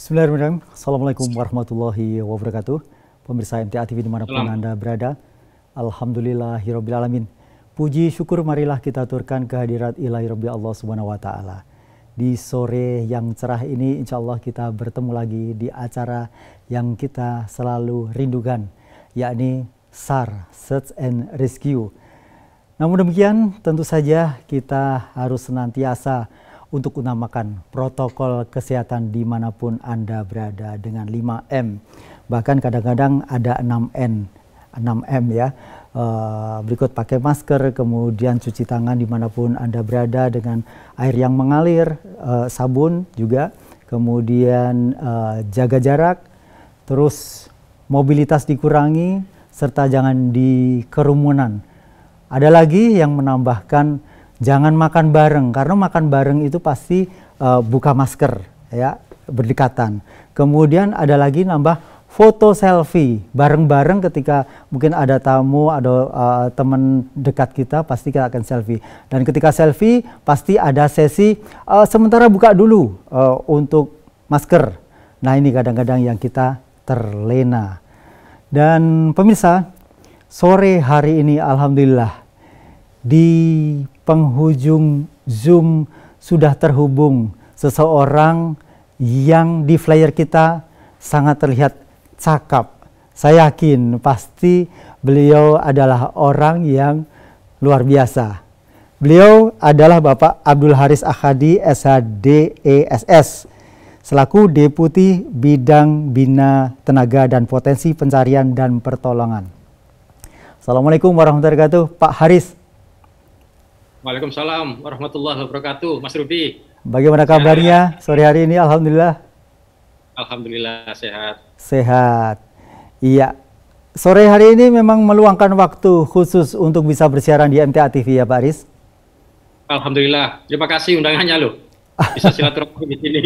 Bismillahirrahmanirrahim. Assalamualaikum warahmatullahi wabarakatuh. Pemirsa MTA TV dimanapun Anda berada. Alhamdulillahirrabbilalamin. Puji syukur marilah kita aturkan kehadirat ilahi Rabbi Allah Subhanahu wa Ta'ala. Di sore yang cerah ini insya Allah kita bertemu lagi di acara yang kita selalu rindukan, yakni SAR, Search and Rescue. Namun demikian tentu saja kita harus senantiasa untuk utamakan protokol kesehatan dimanapun Anda berada dengan 5M. Bahkan kadang-kadang ada 6N, 6M ya. Berikut pakai masker, kemudian cuci tangan dimanapun Anda berada dengan air yang mengalir, sabun juga. Kemudian jaga jarak, terus mobilitas dikurangi, serta jangan di kerumunan. Ada lagi yang menambahkan jangan makan bareng, karena makan bareng itu pasti buka masker, ya, berdekatan. Kemudian ada lagi nambah foto selfie bareng-bareng ketika mungkin ada tamu, ada teman dekat kita, pasti kita akan selfie. Dan ketika selfie pasti ada sesi sementara buka dulu untuk masker. Nah ini kadang-kadang yang kita terlena. Dan pemirsa, sore hari ini alhamdulillah di penghujung Zoom sudah terhubung seseorang yang di flyer kita sangat terlihat cakap. Saya yakin pasti beliau adalah orang yang luar biasa. Beliau adalah Bapak Abdul Haris Akhadi, SHDESS, selaku Deputi Bidang Bina Tenaga dan Potensi Pencarian dan Pertolongan. Assalamualaikum warahmatullahi wabarakatuh, Pak Haris. Waalaikumsalam warahmatullahi wabarakatuh, Mas Rudi. Bagaimana kabarnya sore hari ini? Alhamdulillah. Alhamdulillah sehat. Sehat. Iya. Sore hari ini memang meluangkan waktu khusus untuk bisa bersiaran di MTA TV ya Pak Haris? Alhamdulillah. Terima kasih undangannya loh. Bisa silaturahmi di sini.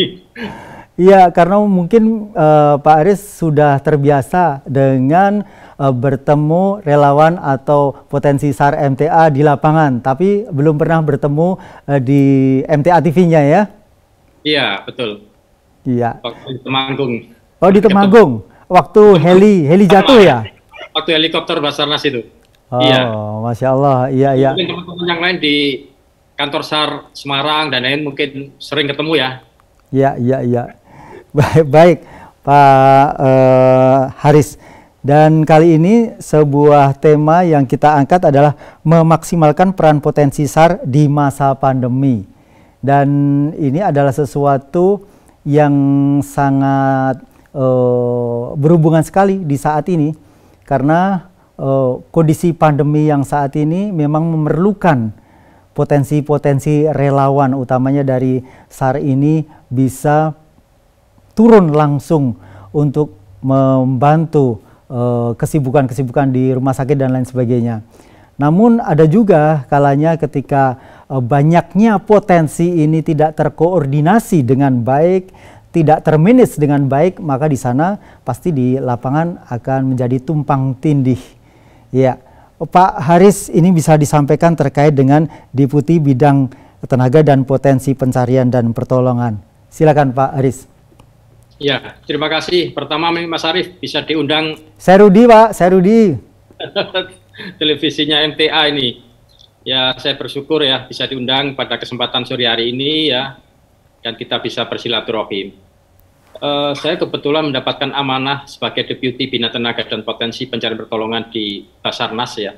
Iya, karena mungkin Pak Haris sudah terbiasa dengan bertemu relawan atau potensi SAR MTA di lapangan, tapi belum pernah bertemu di MTA TV-nya ya? Iya, betul. Iya. Waktu di Temanggung. Oh, di Temanggung. Waktu heli jatuh ya? Waktu helikopter Basarnas itu. Oh, iya. Masya Allah. Iya, iya. Mungkin teman-teman yang lain di kantor SAR Semarang dan lain mungkin sering ketemu ya. Iya, iya, iya. Baik, Pak Haris. Dan kali ini sebuah tema yang kita angkat adalah memaksimalkan peran potensi SAR di masa pandemi. Dan ini adalah sesuatu yang sangat berhubungan sekali di saat ini. Karena kondisi pandemi yang saat ini memang memerlukan potensi-potensi relawan, utamanya dari SAR ini bisa turun langsung untuk membantu kesibukan-kesibukan di rumah sakit dan lain sebagainya. Namun ada juga kalanya ketika banyaknya potensi ini tidak terkoordinasi dengan baik, tidak termanage dengan baik, maka di sana pasti di lapangan akan menjadi tumpang tindih. Ya, Pak Haris, ini bisa disampaikan terkait dengan Deputi Bidang Tenaga dan Potensi Pencarian dan Pertolongan. Silakan Pak Haris. Ya, terima kasih. Pertama Mas Arief bisa diundang. Saya Rudi Pak, saya Rudi. Televisinya MTA ini. Ya, saya bersyukur ya bisa diundang pada kesempatan sore hari ini ya. Dan kita bisa bersilaturahim. Saya kebetulan mendapatkan amanah sebagai Deputi Bina Tenaga dan Potensi Pencarian Pertolongan di Basarnas ya,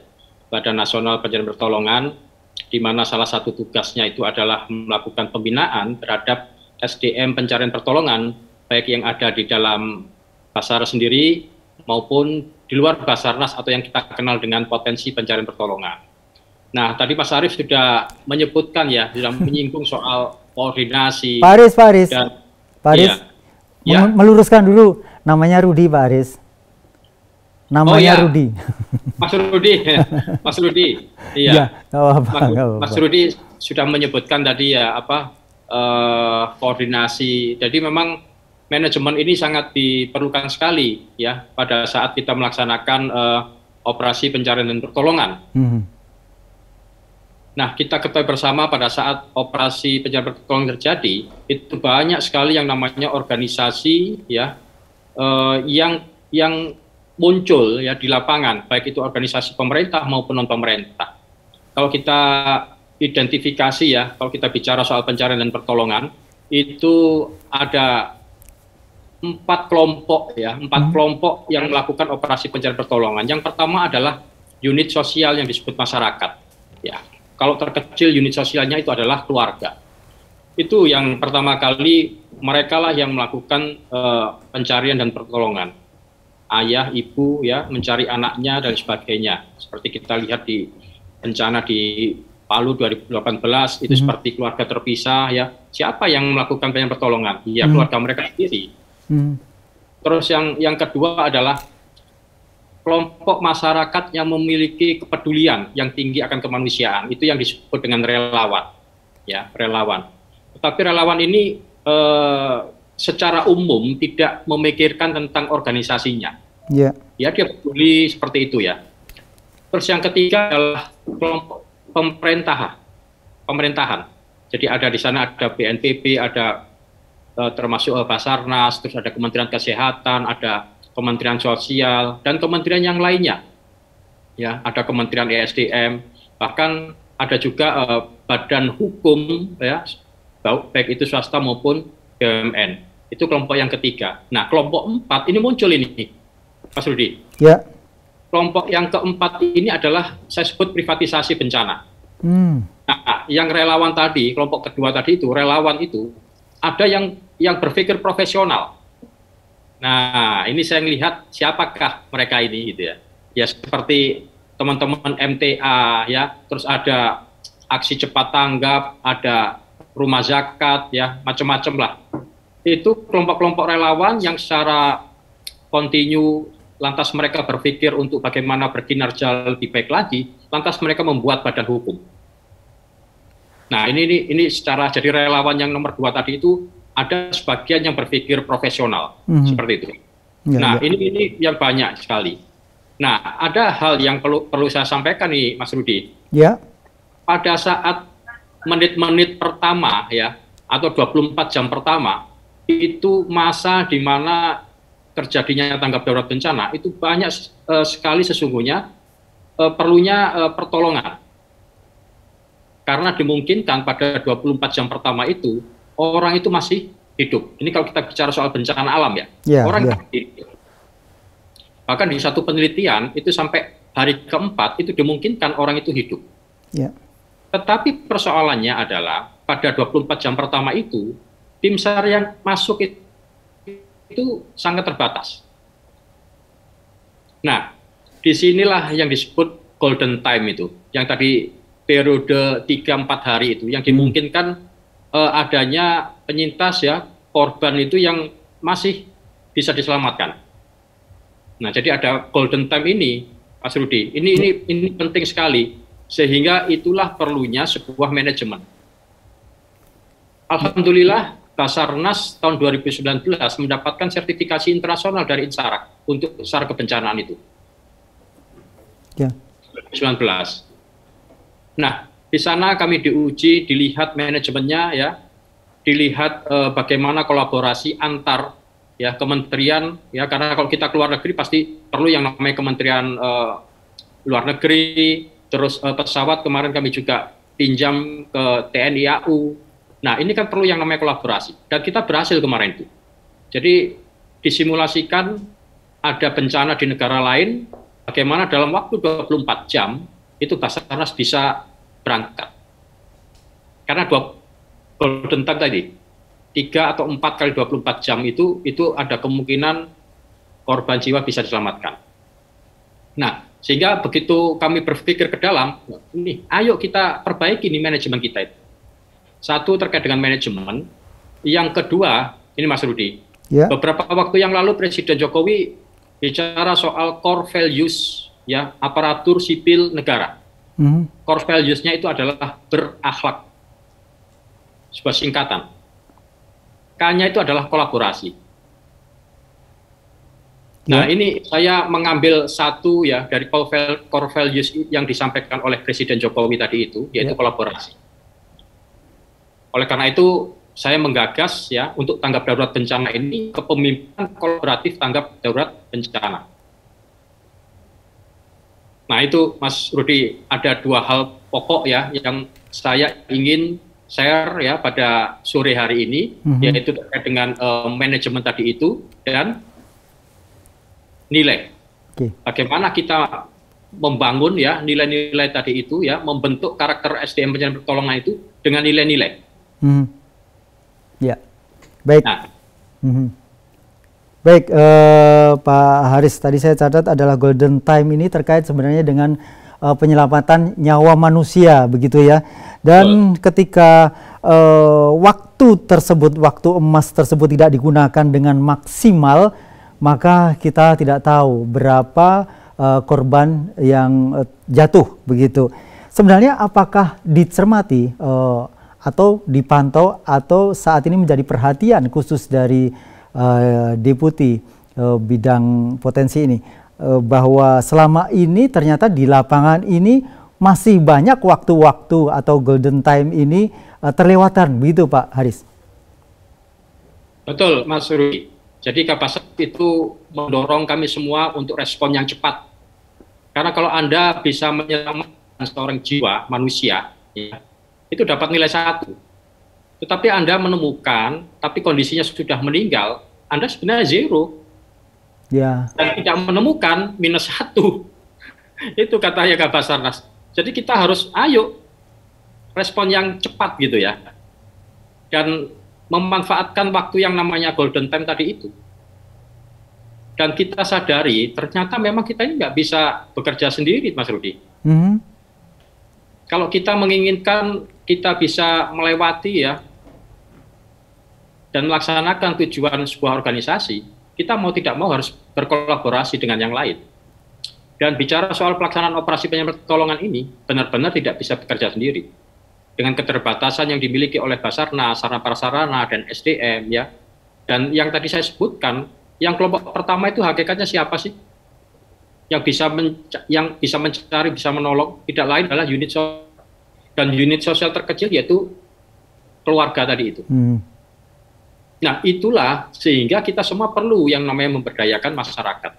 Badan Nasional Pencarian Pertolongan, di mana salah satu tugasnya itu adalah melakukan pembinaan terhadap SDM pencarian pertolongan, baik yang ada di dalam Basar sendiri maupun di luar Basarnas atau yang kita kenal dengan potensi pencarian pertolongan. Nah, tadi Mas Arief sudah menyebutkan ya, sudah menyinggung soal koordinasi. Pak Haris, dan, Pak Haris, iya. Meluruskan dulu, namanya Rudi Pak Haris. Namanya Rudi. Mas Rudi, Mas Rudi. Iya. Mas Rudi sudah menyebutkan tadi ya koordinasi. Jadi memang manajemen ini sangat diperlukan sekali ya pada saat kita melaksanakan operasi pencarian dan pertolongan. Nah, kita ketahui bersama pada saat operasi pencarian pertolongan terjadi, itu banyak sekali yang namanya organisasi ya yang muncul ya di lapangan, baik itu organisasi pemerintah maupun non pemerintah. Kalau kita identifikasi ya, kalau kita bicara soal pencarian dan pertolongan, itu ada 4 kelompok ya, 4 kelompok yang melakukan operasi pencarian pertolongan. Yang pertama adalah unit sosial yang disebut masyarakat. Ya, kalau terkecil unit sosialnya itu adalah keluarga. Itu yang pertama kali mereka lah yang melakukan pencarian dan pertolongan. Ayah, ibu ya mencari anaknya dan sebagainya. Seperti kita lihat di bencana di Palu 2018 itu seperti keluarga terpisah ya. Siapa yang melakukan pencarian pertolongan? Ya keluarga mereka sendiri. Terus yang kedua adalah kelompok masyarakat yang memiliki kepedulian yang tinggi akan kemanusiaan. Itu yang disebut dengan relawan. Ya, relawan. Tetapi relawan ini secara umum tidak memikirkan tentang organisasinya. Ya, dia peduli seperti itu ya. Terus yang ketiga adalah kelompok pemerintahan. Jadi ada di sana ada BNPB, ada termasuk Basarnas, terus ada Kementerian Kesehatan, ada Kementerian Sosial dan kementerian yang lainnya. Ya, ada Kementerian ESDM, bahkan ada juga badan hukum ya, baik itu swasta maupun BUMN. Itu kelompok yang ketiga. Nah, kelompok 4 ini muncul ini, Mas Rudi. Ya. Kelompok yang keempat ini adalah saya sebut privatisasi bencana. Nah, yang relawan tadi, kelompok kedua tadi itu, relawan itu ada yang berpikir profesional. Nah, ini saya melihat siapakah mereka ini gitu ya. Ya seperti teman-teman MTA ya, terus ada aksi cepat tanggap, ada rumah zakat ya, macam-macam lah. Itu kelompok-kelompok relawan yang secara kontinu lantas mereka berpikir untuk bagaimana berkinerja lebih baik lagi, lantas mereka membuat badan hukum. Nah, ini secara jadi relawan yang nomor 2 tadi itu ada sebagian yang berpikir profesional seperti itu. Nah, ini yang banyak sekali. Nah, ada hal yang perlu saya sampaikan nih, Mas Rudi. Ya. Pada saat menit-menit pertama ya, atau 24 jam pertama, itu masa di mana terjadinya tanggap darurat bencana, itu banyak sekali sesungguhnya perlunya pertolongan. Karena dimungkinkan pada 24 jam pertama itu, orang itu masih hidup. Ini kalau kita bicara soal bencana alam ya, orang hidup. Bahkan di satu penelitian, itu sampai hari keempat, itu dimungkinkan orang itu hidup. Tetapi persoalannya adalah, pada 24 jam pertama itu, tim SAR yang masuk itu sangat terbatas. Nah, disinilah yang disebut golden time itu, yang tadi periode 3-4 hari itu, yang dimungkinkan adanya penyintas ya, korban itu yang masih bisa diselamatkan. Nah, jadi ada golden time ini, Mas Rudi. Ini penting sekali, sehingga itulah perlunya sebuah manajemen. Alhamdulillah, Basarnas tahun 2019 mendapatkan sertifikasi internasional dari INSARAG untuk SAR kebencanaan itu. 2019. Nah, di sana kami diuji, dilihat manajemennya ya, dilihat bagaimana kolaborasi antar ya kementerian ya, karena kalau kita keluar negeri pasti perlu yang namanya kementerian luar negeri, terus pesawat kemarin kami juga pinjam ke TNI AU. Nah, ini kan perlu yang namanya kolaborasi, dan kita berhasil kemarin itu. Jadi disimulasikan ada bencana di negara lain, bagaimana dalam waktu 24 jam itu Basarnas bisa berangkat. Karena golden time tadi, 3 atau 4 kali 24 jam itu ada kemungkinan korban jiwa bisa diselamatkan. Nah, sehingga begitu kami berpikir ke dalam, ini ayo kita perbaiki nih manajemen kita itu. Satu terkait dengan manajemen, yang kedua, ini Mas Rudi, beberapa waktu yang lalu Presiden Jokowi bicara soal core values, ya, aparatur sipil negara. Core values-nya itu adalah berakhlak, sebuah singkatan. K-nya itu adalah kolaborasi. Nah, ini saya mengambil satu ya dari core values yang disampaikan oleh Presiden Jokowi tadi itu, yaitu kolaborasi. Oleh karena itu, saya menggagas ya untuk tanggap darurat bencana ini kepemimpinan kolaboratif tanggap darurat bencana. Nah, itu Mas Rudi, ada dua hal pokok ya yang saya ingin share ya pada sore hari ini, yaitu terkait dengan manajemen tadi itu dan nilai. Bagaimana kita membangun ya nilai-nilai tadi itu ya, membentuk karakter SDM penyedia pertolongan itu dengan nilai-nilai. Ya, baik. Nah. Baik, Pak Haris, tadi saya catat adalah golden time ini terkait sebenarnya dengan penyelamatan nyawa manusia, begitu ya. Dan ketika waktu tersebut, waktu emas tersebut tidak digunakan dengan maksimal, maka kita tidak tahu berapa korban yang jatuh, begitu. Sebenarnya apakah dicermati atau dipantau atau saat ini menjadi perhatian khusus dari Deputi bidang potensi ini bahwa selama ini ternyata di lapangan ini masih banyak waktu-waktu atau golden time ini terlewatkan, begitu Pak Haris? Betul, Mas Rudi. Jadi Kapasat itu mendorong kami semua untuk respon yang cepat. Karena kalau Anda bisa menyelamatkan seorang jiwa manusia, ya, itu dapat nilai 1. Tetapi Anda menemukan, tapi kondisinya sudah meninggal, Anda sebenarnya 0. Ya. Dan tidak menemukan minus 1. Itu katanya Kabasarnas. Jadi kita harus ayo respon yang cepat gitu ya. Dan memanfaatkan waktu yang namanya golden time tadi itu. Dan kita sadari ternyata memang kita ini nggak bisa bekerja sendiri, Mas Rudi. Kalau kita menginginkan kita bisa melewati ya dan melaksanakan tujuan sebuah organisasi, kita mau tidak mau harus berkolaborasi dengan yang lain. Dan bicara soal pelaksanaan operasi penyelamatan pertolongan ini, benar-benar tidak bisa bekerja sendiri. Dengan keterbatasan yang dimiliki oleh Basarnas, sarana prasarana dan SDM ya. Dan yang tadi saya sebutkan, yang kelompok pertama itu hakikatnya siapa sih? Yang bisa mencari, bisa menolong, tidak lain adalah unit sosial. Dan unit sosial terkecil yaitu keluarga tadi itu. Nah, itulah sehingga kita semua perlu yang namanya memberdayakan masyarakat.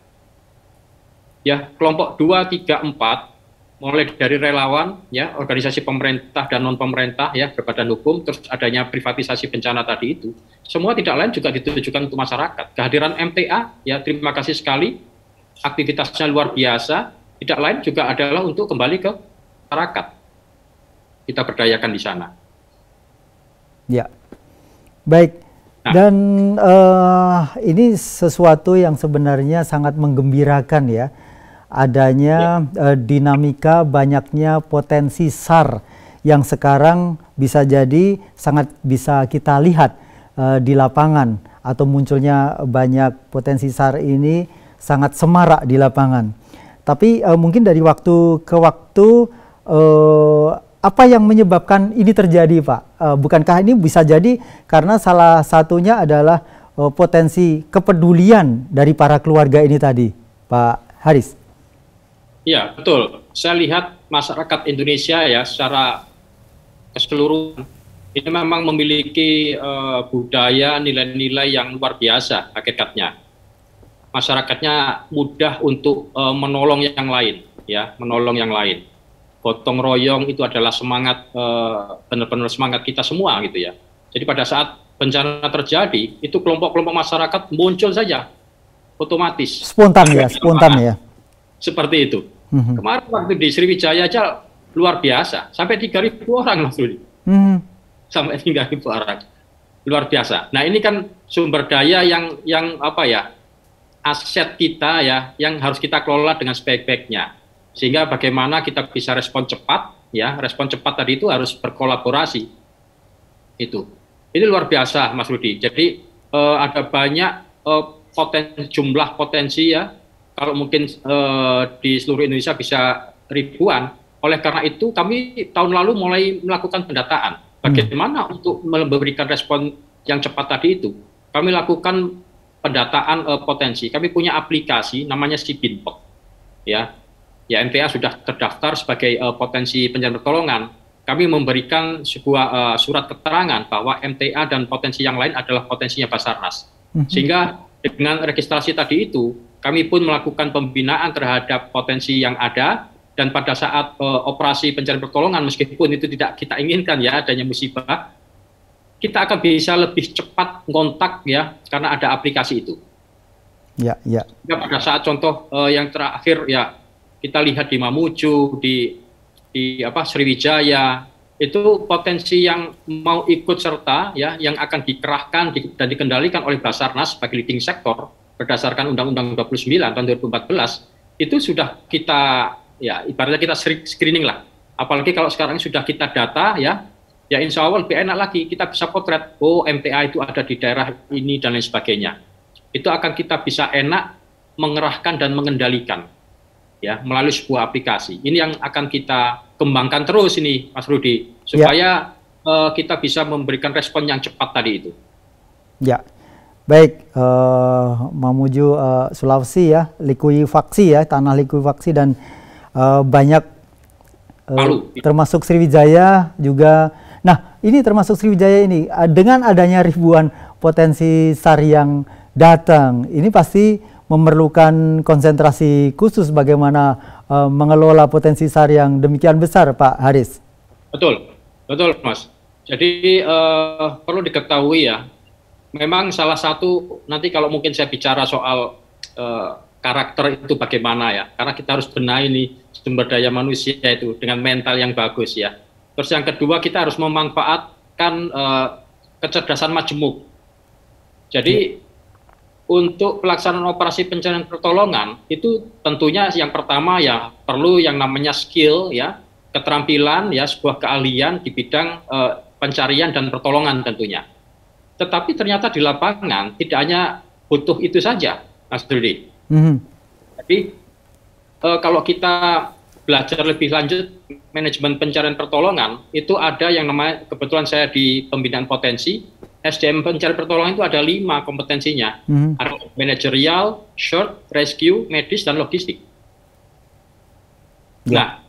Ya, kelompok 2, 3, 4 mulai dari relawan, ya, organisasi pemerintah dan non pemerintah, ya, berbadan hukum, terus adanya privatisasi bencana tadi itu, semua tidak lain juga ditujukan untuk masyarakat. Kehadiran MTA, ya, terima kasih sekali, aktivitasnya luar biasa. Tidak lain juga adalah untuk kembali ke masyarakat. Kita berdayakan di sana. Ya, baik. Dan ini sesuatu yang sebenarnya sangat menggembirakan ya. Adanya dinamika banyaknya potensi SAR yang sekarang bisa jadi sangat bisa kita lihat di lapangan, atau munculnya banyak potensi SAR ini sangat semarak di lapangan. Tapi mungkin dari waktu ke waktu apa yang menyebabkan ini terjadi, Pak? Bukankah ini bisa jadi karena salah satunya adalah potensi kepedulian dari para keluarga ini tadi, Pak Haris? Iya, betul. Saya lihat masyarakat Indonesia ya secara keseluruhan ini memang memiliki budaya, nilai-nilai yang luar biasa hakikatnya. Masyarakatnya mudah untuk menolong yang lain, ya, menolong yang lain. Gotong royong itu adalah semangat, benar-benar semangat kita semua gitu ya. Jadi pada saat bencana terjadi, itu kelompok-kelompok masyarakat muncul saja, otomatis. Spontan ya, spontan ya. Seperti itu. Kemarin waktu di Sriwijaya aja luar biasa, sampai 3.000 orang Mas Rudi. Sampai 3.000 orang. Luar biasa. Nah, ini kan sumber daya yang apa ya? Aset kita ya, yang harus kita kelola dengan sebaik-baiknya. Sehingga bagaimana kita bisa respon cepat, ya, respon cepat tadi itu harus berkolaborasi. Itu. Ini luar biasa Mas Rudi. Jadi ada banyak jumlah potensi ya. Kalau mungkin di seluruh Indonesia bisa ribuan. Oleh karena itu kami tahun lalu mulai melakukan pendataan. Bagaimana untuk memberikan respon yang cepat tadi itu. Kami lakukan pendataan potensi. Kami punya aplikasi namanya Sibinpok, ya. Ya, MTA sudah terdaftar sebagai potensi pencarian pertolongan. Kami memberikan sebuah surat keterangan bahwa MTA dan potensi yang lain adalah potensinya Basarnas. Sehingga dengan registrasi tadi itu, kami pun melakukan pembinaan terhadap potensi yang ada, dan pada saat operasi pencarian pertolongan, meskipun itu tidak kita inginkan ya adanya musibah, kita akan bisa lebih cepat kontak ya, karena ada aplikasi itu. Ya. Pada saat contoh yang terakhir ya, kita lihat di Mamuju, di Sriwijaya, itu potensi yang mau ikut serta ya, yang akan dikerahkan dan dikendalikan oleh Basarnas sebagai leading sector berdasarkan Undang-Undang 29 tahun 2014, itu sudah kita ya ibaratnya kita screening lah. Apalagi kalau sekarang sudah kita data ya insya Allah lebih enak lagi, kita bisa potret, oh MTA itu ada di daerah ini dan lain sebagainya. Itu akan kita bisa enak mengerahkan dan mengendalikan ya melalui sebuah aplikasi. Ini yang akan kita kembangkan terus ini, Mas Rudi, supaya kita bisa memberikan respon yang cepat tadi itu. Ya, baik, Mamuju Sulawesi ya, likuifaksi ya, tanah likuifaksi, dan banyak termasuk Sriwijaya juga. Nah, ini termasuk Sriwijaya ini, dengan adanya ribuan potensi SAR yang datang, ini pasti memerlukan konsentrasi khusus bagaimana mengelola potensi SAR yang demikian besar, Pak Haris. Betul Mas. Jadi perlu diketahui ya, memang salah satu, nanti kalau mungkin saya bicara soal karakter itu bagaimana ya, karena kita harus benahi nih sumber daya manusia itu dengan mental yang bagus ya. Terus yang kedua, kita harus memanfaatkan kecerdasan majemuk. Jadi untuk pelaksanaan operasi pencarian pertolongan itu tentunya yang pertama ya perlu yang namanya skill ya, keterampilan ya, sebuah keahlian di bidang pencarian dan pertolongan tentunya. Tetapi ternyata di lapangan tidak hanya butuh itu saja, Mas Rudi. Jadi kalau kita belajar lebih lanjut manajemen pencarian pertolongan, itu ada yang namanya, kebetulan saya di pembinaan potensi, SDM pencarian pertolongan itu ada 5 kompetensinya. Ada manajerial, short, rescue, medis, dan logistik. Nah,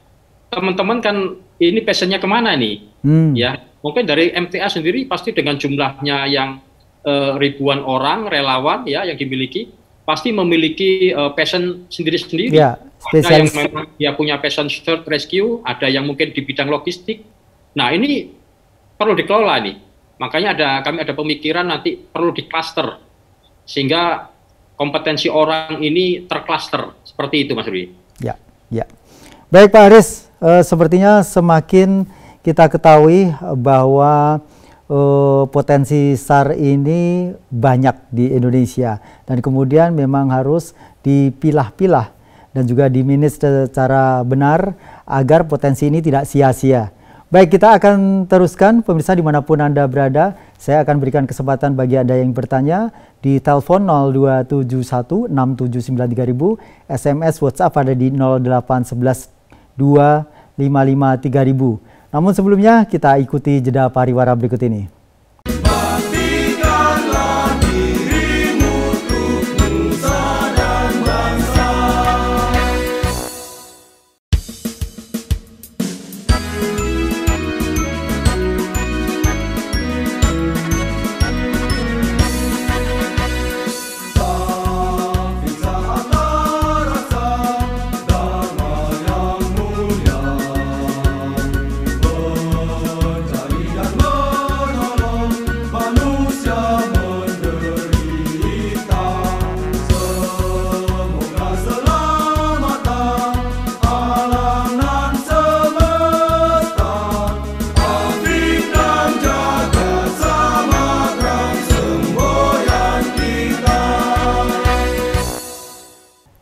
teman-teman kan ini passionnya kemana nih? Ya, mungkin dari MTA sendiri pasti dengan jumlahnya yang ribuan orang relawan ya yang dimiliki, pasti memiliki passion sendiri-sendiri. Ya, ada yang memang dia punya passion short rescue, ada yang mungkin di bidang logistik. Nah, ini perlu dikelola nih. Makanya kami ada pemikiran nanti perlu di-cluster, sehingga kompetensi orang ini tercluster, seperti itu Mas Rudi. Ya. Baik Pak Haris, sepertinya semakin kita ketahui bahwa potensi SAR ini banyak di Indonesia, dan kemudian memang harus dipilah-pilah dan juga dimanage secara benar agar potensi ini tidak sia-sia. Baik, kita akan teruskan pemirsa dimanapun Anda berada. Saya akan berikan kesempatan bagi Anda yang bertanya di telepon 0271 679 3000, SMS WhatsApp ada di 0811 255 3000. Namun sebelumnya kita ikuti jeda pariwara berikut ini.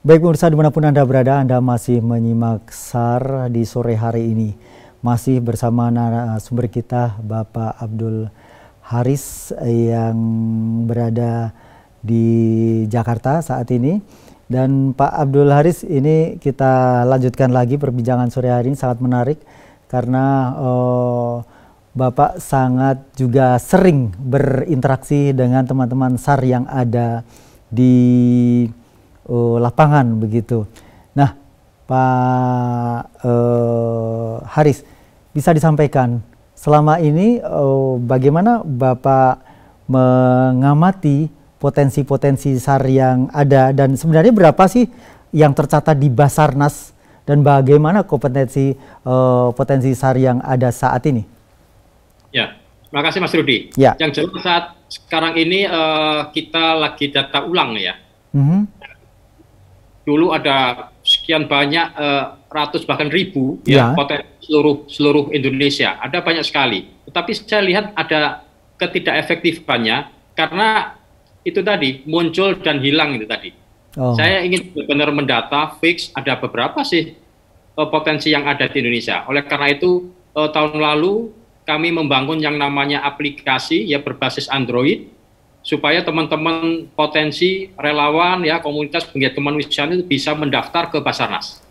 Baik pemirsa dimanapun Anda berada, Anda masih menyimak SAR di sore hari ini. Masih bersama narasumber kita Bapak Abdul Haris yang berada di Jakarta saat ini. Dan Pak Abdul Haris, ini kita lanjutkan lagi perbincangan sore hari ini, sangat menarik karena Bapak sangat juga sering berinteraksi dengan teman-teman SAR yang ada di lapangan begitu. Nah, Pak Haris, bisa disampaikan selama ini bagaimana Bapak mengamati potensi-potensi SAR yang ada, dan sebenarnya berapa sih yang tercatat di Basarnas, dan bagaimana kompetensi potensi SAR yang ada saat ini? Ya, terima kasih Mas Rudi. Ya. Yang jelas saat sekarang ini kita lagi data ulang ya. Dulu ada sekian banyak ratus bahkan ribu ya potensi seluruh Indonesia. Ada banyak sekali. Tetapi saya lihat ada ketidakefektifannya karena itu tadi muncul dan hilang itu tadi. Saya ingin benar-benar mendata fix ada beberapa sih potensi yang ada di Indonesia. Oleh karena itu tahun lalu kami membangun yang namanya aplikasi ya berbasis Android supaya teman-teman potensi relawan ya komunitas penggiat kemanusiaan itu bisa mendaftar ke Basarnas.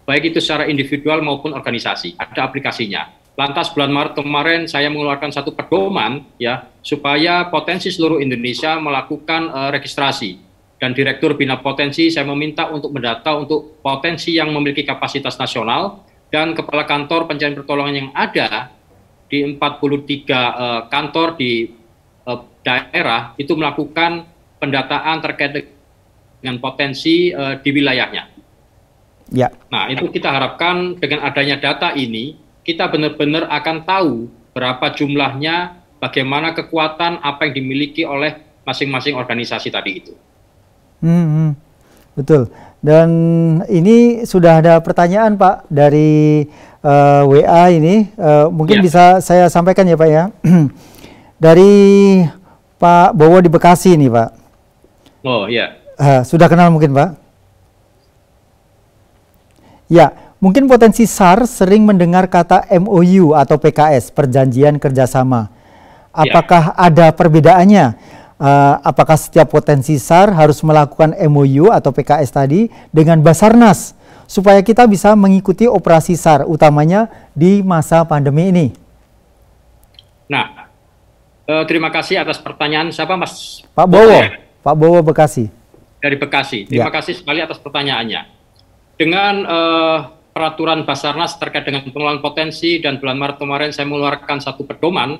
Baik itu secara individual maupun organisasi. Ada aplikasinya. Lantas bulan Maret kemarin saya mengeluarkan satu pedoman ya supaya potensi seluruh Indonesia melakukan registrasi. Dan Direktur Bina Potensi saya meminta untuk mendata untuk potensi yang memiliki kapasitas nasional dan kepala kantor pencarian pertolongan yang ada di 43 kantor di daerah itu melakukan pendataan terkait dengan potensi di wilayahnya. Ya. Nah, itu kita harapkan dengan adanya data ini kita benar-benar akan tahu berapa jumlahnya, bagaimana kekuatan apa yang dimiliki oleh masing-masing organisasi tadi itu. Betul. Dan ini sudah ada pertanyaan Pak dari WA ini, mungkin bisa saya sampaikan ya Pak ya. Dari Pak Bowo di Bekasi nih Pak. Oh iya. Sudah kenal mungkin Pak? Ya, mungkin potensi SAR sering mendengar kata MOU atau PKS, perjanjian kerjasama. Apakah ada perbedaannya? Apakah setiap potensi SAR harus melakukan MOU atau PKS tadi dengan Basarnas supaya kita bisa mengikuti operasi SAR utamanya di masa pandemi ini? Nah, terima kasih atas pertanyaan. Siapa Mas? Pak Bowo. Pak Bowo Bekasi. Dari Bekasi. Terima kasih sekali atas pertanyaannya. Dengan peraturan Basarnas terkait dengan pengelolaan potensi dan bulan Maret kemarin saya mengeluarkan satu pedoman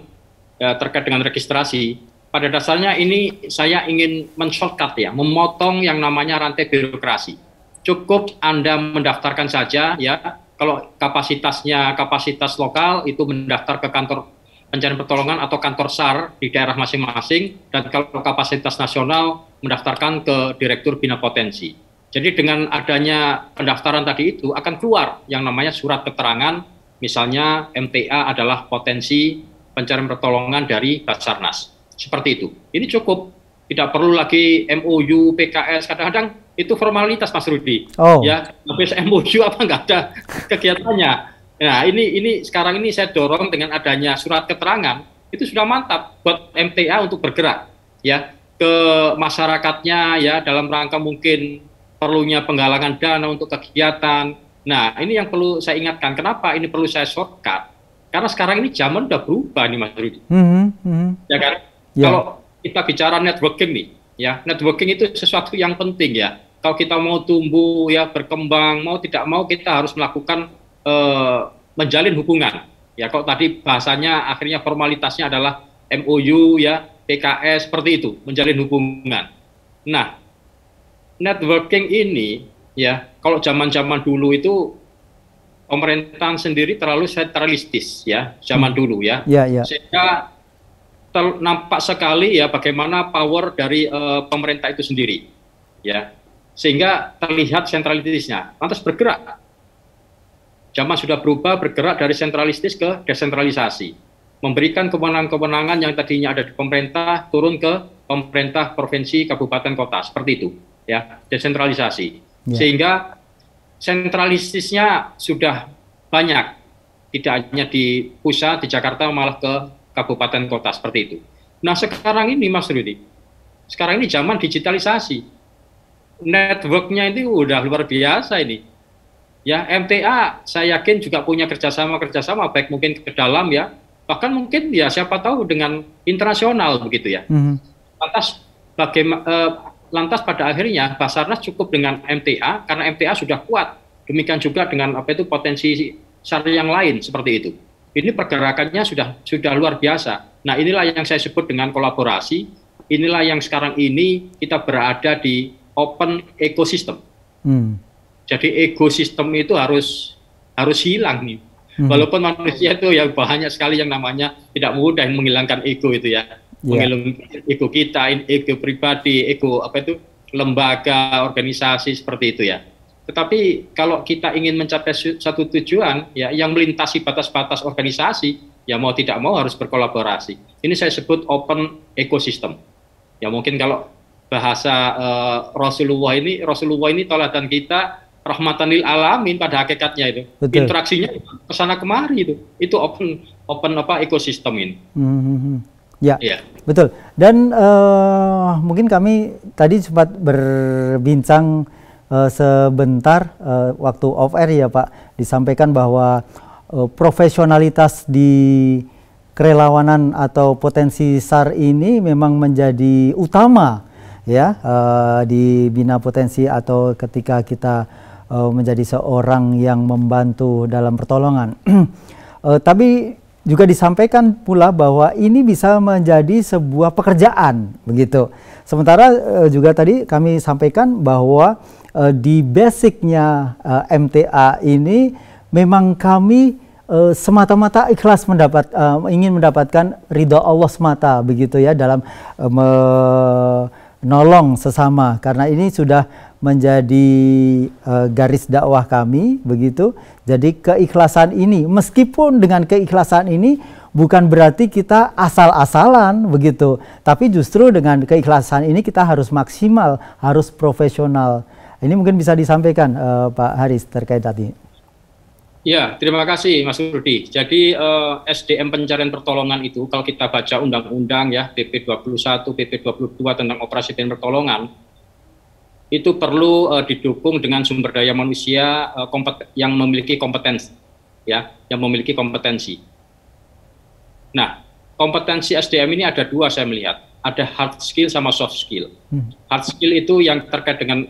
terkait dengan registrasi. Pada dasarnya ini saya ingin men-shortcut ya, memotong yang namanya rantai birokrasi. Cukup Anda mendaftarkan saja ya, kalau kapasitasnya kapasitas lokal itu mendaftar ke kantor pencarian pertolongan atau kantor SAR di daerah masing-masing, dan kalau kapasitas nasional mendaftarkan ke Direktur Bina Potensi. Jadi dengan adanya pendaftaran tadi itu akan keluar yang namanya surat keterangan, misalnya MTA adalah potensi pencarian pertolongan dari Basarnas. Seperti itu. Ini cukup, tidak perlu lagi MOU, PKS. Kadang-kadang itu formalitas Mas Rudi. Ya, habis MOU apa nggak ada kegiatannya. Nah, ini sekarang ini saya dorong dengan adanya surat keterangan itu sudah mantap buat MTA untuk bergerak ya ke masyarakatnya ya dalam rangka mungkin perlunya penggalangan dana untuk kegiatan. Nah, ini yang perlu saya ingatkan. Kenapa ini perlu saya shortcut? Karena sekarang ini zaman udah berubah nih Mas Rudi. Ya kan? Kalau kita bicara networking nih, ya networking itu sesuatu yang penting ya. Kalau kita mau tumbuh ya berkembang, mau tidak mau kita harus melakukan menjalin hubungan. Ya kalau tadi bahasanya akhirnya formalitasnya adalah MOU ya, PKS seperti itu, menjalin hubungan. Nah, networking ini ya kalau zaman-zaman dulu itu pemerintahan sendiri terlalu sentralistis ya zaman dulu ya. Sehingga nampak sekali ya bagaimana power dari pemerintah itu sendiri ya, sehingga terlihat sentralistisnya. Lantas bergerak, zaman sudah berubah, bergerak dari sentralistis ke desentralisasi, memberikan kewenangan-kewenangan yang tadinya ada di pemerintah turun ke pemerintah provinsi, kabupaten, kota, seperti itu ya, desentralisasi. Sehingga sentralistisnya sudah banyak, tidak hanya di pusat di Jakarta, malah ke kabupaten kota seperti itu. Nah sekarang ini Mas Rudi, sekarang ini zaman digitalisasi, networknya itu udah luar biasa ini. Ya MTA saya yakin juga punya kerjasama baik mungkin ke dalam ya, bahkan mungkin ya siapa tahu dengan internasional begitu ya. Lantas bagaimana lantas pada akhirnya Basarnas cukup dengan MTA karena MTA sudah kuat. Demikian juga dengan potensi SAR yang lain seperti itu. Ini pergerakannya sudah luar biasa. Nah, inilah yang saya sebut dengan kolaborasi. Inilah yang sekarang ini kita berada di open ecosystem. Jadi ekosistem itu harus hilang nih. Walaupun manusia itu ya banyak sekali yang namanya tidak mudah menghilangkan ego itu ya. Menghilangkan ego kita, ego pribadi, ego lembaga, organisasi seperti itu ya. Tetapi kalau kita ingin mencapai satu tujuan ya yang melintasi batas-batas organisasi, ya mau tidak mau harus berkolaborasi. Ini saya sebut open ecosystem. Ya mungkin kalau bahasa Rasulullah ini teladan kita, rahmatan lil alamin pada hakikatnya itu. Betul. Interaksinya kesana kemari itu open ekosistem ini. Ya, betul. Dan mungkin kami tadi sempat berbincang sebentar waktu off air ya Pak, disampaikan bahwa profesionalitas di kerelawanan atau potensi SAR ini memang menjadi utama ya di Bina Potensi atau ketika kita menjadi seorang yang membantu dalam pertolongan. Tapi juga disampaikan pula bahwa ini bisa menjadi sebuah pekerjaan begitu. Sementara juga tadi kami sampaikan bahwa di basicnya MTA ini memang kami semata-mata ikhlas ingin mendapatkan ridha Allah semata begitu ya dalam menolong sesama, karena ini sudah menjadi garis dakwah kami begitu. Jadi keikhlasan ini, meskipun dengan keikhlasan ini bukan berarti kita asal-asalan begitu, tapi justru dengan keikhlasan ini kita harus maksimal, harus profesional. Ini mungkin bisa disampaikan Pak Haris terkait tadi. Ya, terima kasih Mas Rudi. Jadi SDM pencarian pertolongan itu kalau kita baca undang-undang ya PP 21, PP 22 tentang operasi dan pertolongan, itu perlu didukung dengan sumber daya manusia yang memiliki kompetensi, ya, yang memiliki kompetensi. Nah, kompetensi SDM ini ada dua saya melihat, ada hard skill sama soft skill. Hard skill itu yang terkait dengan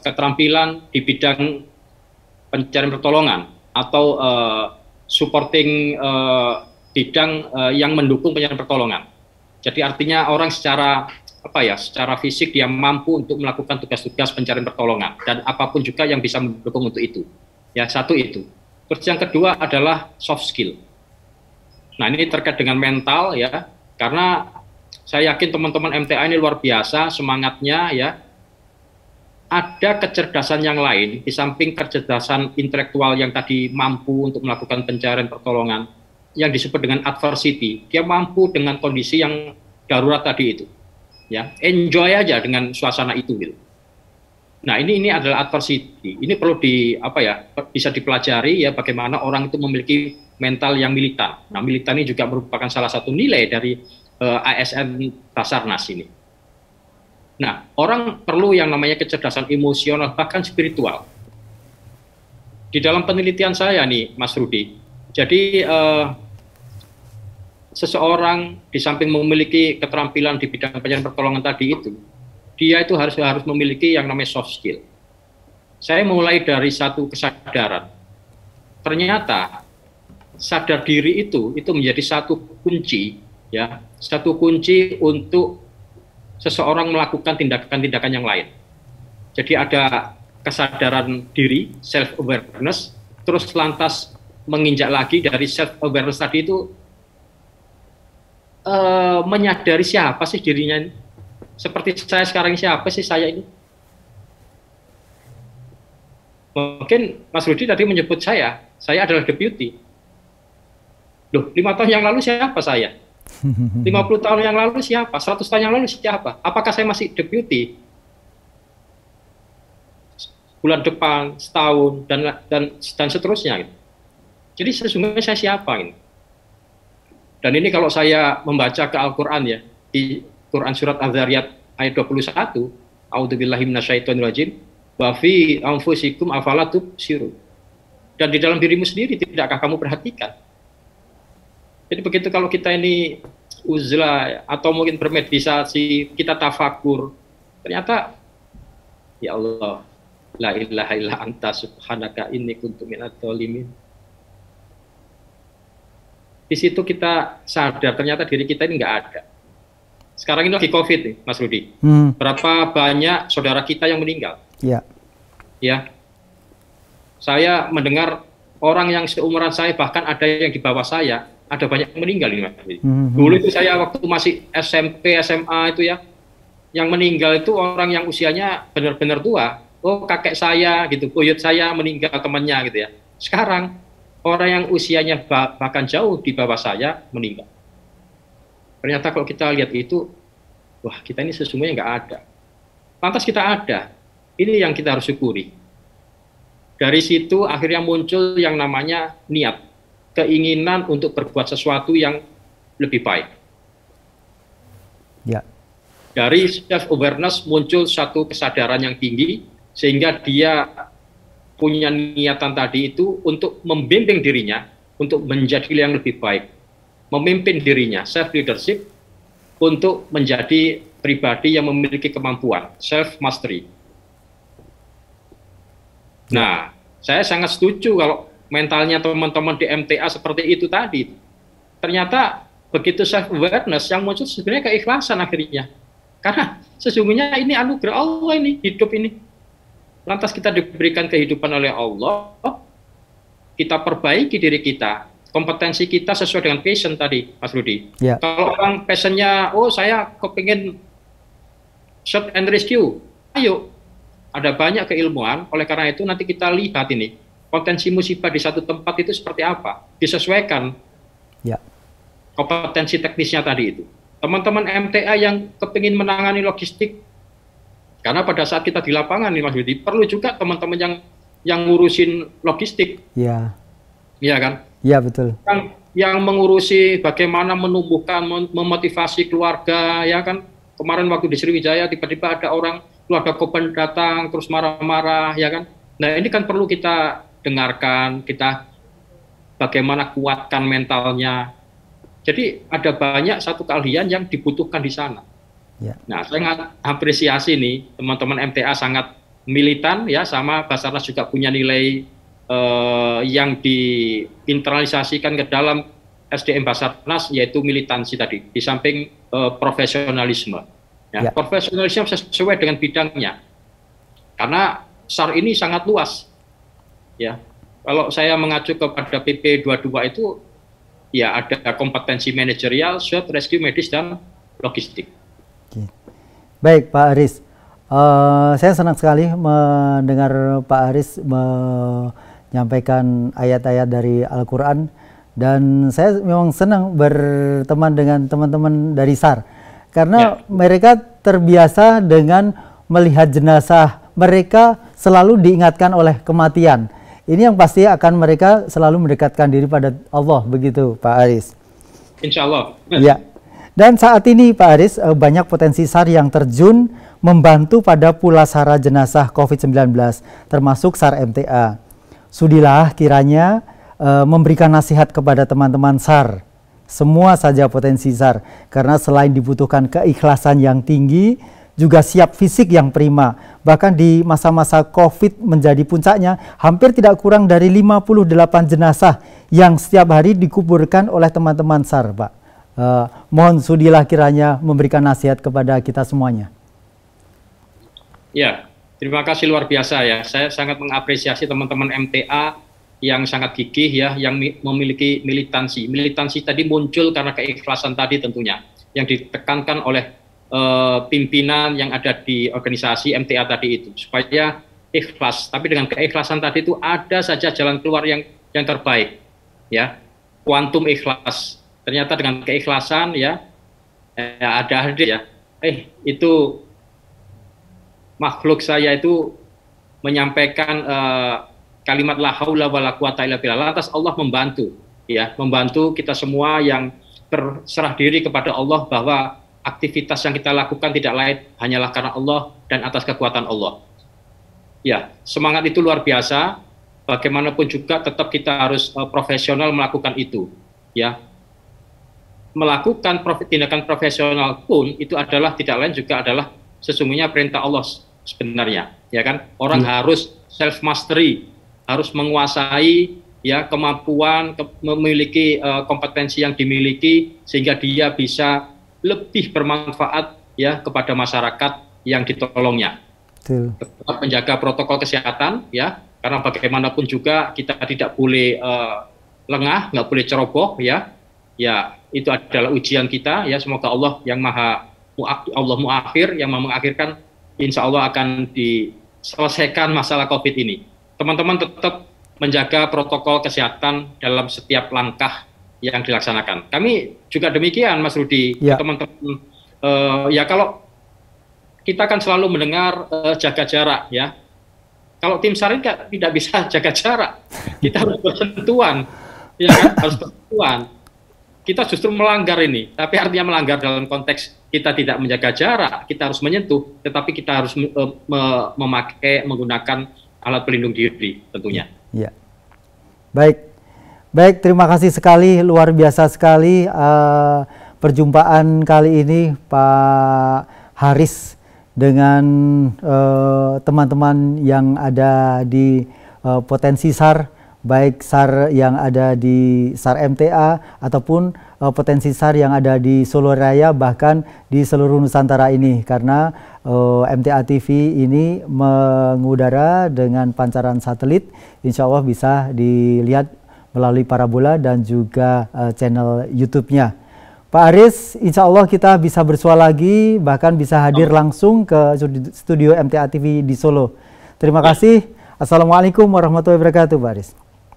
keterampilan di bidang pencarian pertolongan atau supporting bidang yang mendukung pencarian pertolongan. Jadi artinya orang secara fisik dia mampu untuk melakukan tugas-tugas pencarian pertolongan dan apapun juga yang bisa mendukung untuk itu. Ya, satu itu. Terus yang kedua adalah soft skill. Nah, ini terkait dengan mental ya, karena saya yakin teman-teman MTA ini luar biasa semangatnya ya. Ada kecerdasan yang lain di samping kecerdasan intelektual yang tadi mampu untuk melakukan pencarian pertolongan yang disebut dengan adversity. Dia mampu dengan kondisi yang darurat tadi itu. Ya, enjoy aja dengan suasana itu gitu. Nah, ini adalah adversity. Ini perlu bisa dipelajari ya bagaimana orang itu memiliki mental yang militan. Nah, militan ini juga merupakan salah satu nilai dari ASN Basarnas ini. Nah, orang perlu yang namanya kecerdasan emosional bahkan spiritual. Di dalam penelitian saya nih, Mas Rudi. Jadi seseorang di samping memiliki keterampilan di bidang pencarian pertolongan tadi itu, dia itu harus memiliki yang namanya soft skill. Saya mulai dari satu kesadaran. Ternyata sadar diri itu menjadi satu kunci, ya, satu kunci untuk seseorang melakukan tindakan-tindakan yang lain. Jadi ada kesadaran diri, self awareness, terus lantas menginjak lagi dari self awareness tadi itu menyadari siapa sih dirinya ini. Seperti saya sekarang, siapa sih saya ini? Mungkin Mas Rudi tadi menyebut saya adalah deputy. Loh, 5 tahun yang lalu siapa saya? 50 tahun yang lalu siapa? 100 tahun yang lalu siapa? Apakah saya masih deputy? Bulan depan, setahun, dan seterusnya. Jadi sesungguhnya saya siapa ini? Dan ini kalau saya membaca ke Al-Quran ya, di Quran surat Az-Zariyat ayat 21, A'udzubillahi minasyaitonirrajim, wa fi anfusikum afala tubsirun. Dan di dalam dirimu sendiri tidakkah kamu perhatikan? Jadi begitu kalau kita ini uzlah atau mungkin bermeditasi, kita tafakur, Ternyata, ya Allah, la ilaha illa anta subhanaka inni kuntu minadz dzalimin. Di situ kita sadar ternyata diri kita ini nggak ada. Sekarang ini lagi COVID nih, Mas Rudi. Berapa banyak saudara kita yang meninggal? Ya. Ya. Saya mendengar orang yang seumuran saya, bahkan ada yang di bawah saya, ada banyak yang meninggal ini, Mas Rudi. Dulu itu saya waktu masih SMP, SMA itu ya, yang meninggal itu orang yang usianya benar-benar tua. Oh, kakek saya gitu, buyut saya meninggal temannya gitu ya. Sekarang orang yang usianya bahkan jauh di bawah saya meninggal. Ternyata kalau kita lihat itu, wah, kita ini sesungguhnya nggak ada. Lantas kita ada. Ini yang kita harus syukuri. Dari situ akhirnya muncul yang namanya niat, keinginan untuk berbuat sesuatu yang lebih baik. Ya. Dari self-awareness muncul satu kesadaran yang tinggi, sehingga dia punya niatan tadi itu untuk membimbing dirinya untuk menjadi yang lebih baik, memimpin dirinya, self-leadership, untuk menjadi pribadi yang memiliki kemampuan, self-mastery. Nah, saya sangat setuju kalau mentalnya teman-teman di MTA seperti itu tadi. Ternyata begitu self-awareness yang muncul sebenarnya keikhlasan akhirnya. Karena sesungguhnya ini anugerah Allah ini, hidup ini. Lantas kita diberikan kehidupan oleh Allah, kita perbaiki diri kita, kompetensi kita sesuai dengan passion tadi, Mas Rudi. Ya. Kalau orang passionnya, oh saya kepingin search and rescue, ayo, ada banyak keilmuan, oleh karena itu nanti kita lihat ini, potensi musibah di satu tempat itu seperti apa, disesuaikan Ya. kompetensi teknisnya tadi itu. Teman-teman MTA yang kepingin menangani logistik, karena pada saat kita di lapangan nih Mas Budi, perlu juga teman-teman yang ngurusin logistik. Iya. Iya kan? Iya, betul. Yang mengurusi bagaimana menumbuhkan, memotivasi keluarga, ya kan? Kemarin waktu di Sriwijaya tiba-tiba ada orang keluarga korban datang terus marah-marah, ya kan? Nah, ini kan perlu kita dengarkan, kita bagaimana kuatkan mentalnya. Jadi ada banyak satu keahlian yang dibutuhkan di sana. Ya. Nah, saya sangat apresiasi nih teman-teman MTA sangat militan ya, sama Basarnas juga punya nilai yang diinternalisasikan ke dalam SDM Basarnas, yaitu militansi tadi, di samping profesionalisme. Ya, profesionalisme sesuai dengan bidangnya. Karena SAR ini sangat luas. Ya. Kalau saya mengacu kepada PP 22 itu ya ada kompetensi manajerial, search, rescue, medis, dan logistik. Baik, Pak Aris. Saya senang sekali mendengar Pak Aris menyampaikan ayat-ayat dari Al-Quran, dan saya memang senang berteman dengan teman-teman dari SAR karena mereka terbiasa dengan melihat jenazah, mereka selalu diingatkan oleh kematian. Ini yang pasti akan mereka selalu mendekatkan diri pada Allah, begitu Pak Aris. Insya Allah. Ya. Dan saat ini Pak Aris, banyak potensi SAR yang terjun membantu pada pulasara jenazah COVID-19, termasuk SAR MTA. Sudilah kiranya memberikan nasihat kepada teman-teman SAR, semua saja potensi SAR, karena selain dibutuhkan keikhlasan yang tinggi, juga siap fisik yang prima. Bahkan di masa-masa COVID menjadi puncaknya, hampir tidak kurang dari 58 jenazah yang setiap hari dikuburkan oleh teman-teman SAR, Pak. Mohon Sudilah kiranya memberikan nasihat kepada kita semuanya. Ya, terima kasih luar biasa ya. Saya sangat mengapresiasi teman-teman MTA yang sangat gigih ya, yang memiliki militansi. Militansi tadi muncul karena keikhlasan tadi tentunya, yang ditekankan oleh pimpinan yang ada di organisasi MTA tadi itu, supaya ikhlas. Tapi dengan keikhlasan tadi itu ada saja jalan keluar yang terbaik, ya. Kuantum ikhlas. Ternyata dengan keikhlasan ya ada hadir ya. Itu makhluk saya itu menyampaikan kalimat la haula wala quwata illa billah. Lantas Allah membantu ya, membantu kita semua yang berserah diri kepada Allah bahwa aktivitas yang kita lakukan tidak lain hanyalah karena Allah dan atas kekuatan Allah. Ya, semangat itu luar biasa. Bagaimanapun juga tetap kita harus profesional melakukan itu. Ya, melakukan tindakan profesional pun itu adalah tidak lain juga adalah sesungguhnya perintah Allah sebenarnya, ya kan? Orang harus self mastery, harus menguasai ya kemampuan, memiliki kompetensi yang dimiliki sehingga dia bisa lebih bermanfaat ya kepada masyarakat yang ditolongnya. Tetap menjaga protokol kesehatan ya, karena bagaimanapun juga kita tidak boleh lengah, nggak boleh ceroboh ya. Ya, itu adalah ujian kita ya. Semoga Allah yang Allah muakhir, yang mengakhirkan, insya Allah akan diselesaikan masalah COVID ini. Teman-teman tetap menjaga protokol kesehatan dalam setiap langkah yang dilaksanakan. Kami juga demikian, Mas Rudi, teman-teman. Ya kalau kita kan selalu mendengar jaga jarak ya. Kalau tim SAR ini tidak bisa jaga jarak, kita harus bersentuhan, ya kan? Harus bersentuhan. Kita justru melanggar ini, tapi artinya melanggar dalam konteks kita tidak menjaga jarak, kita harus menyentuh, tetapi kita harus menggunakan alat pelindung diri tentunya. Ya. Baik, terima kasih sekali, luar biasa sekali perjumpaan kali ini Pak Haris dengan teman-teman yang ada di potensi SAR, baik SAR yang ada di SAR MTA ataupun potensi SAR yang ada di Solo Raya, bahkan di seluruh Nusantara ini, karena MTA TV ini mengudara dengan pancaran satelit, insya Allah bisa dilihat melalui parabola dan juga channel YouTube-nya. Pak Haris, insya Allah kita bisa bersua lagi, bahkan bisa hadir langsung ke studio MTA TV di Solo. Terima kasih. Assalamualaikum warahmatullahi wabarakatuh, Pak Haris.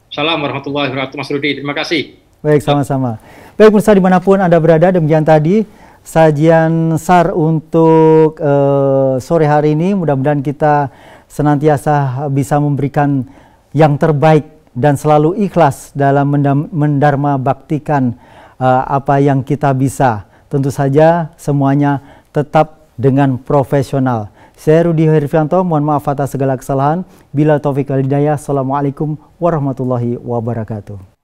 Assalamualaikum warahmatullahi wabarakatuh, Mas Rudi. Terima kasih. Baik, sama-sama. Baik, pemirsa dimanapun Anda berada, demikian tadi sajian SAR untuk sore hari ini. Mudah-mudahan kita senantiasa bisa memberikan yang terbaik dan selalu ikhlas dalam mendharma baktikan apa yang kita bisa. Tentu saja semuanya tetap dengan profesional. Saya Rudi Herfianto, mohon maaf atas segala kesalahan. Bila taufik wal hidayah. Assalamualaikum warahmatullahi wabarakatuh.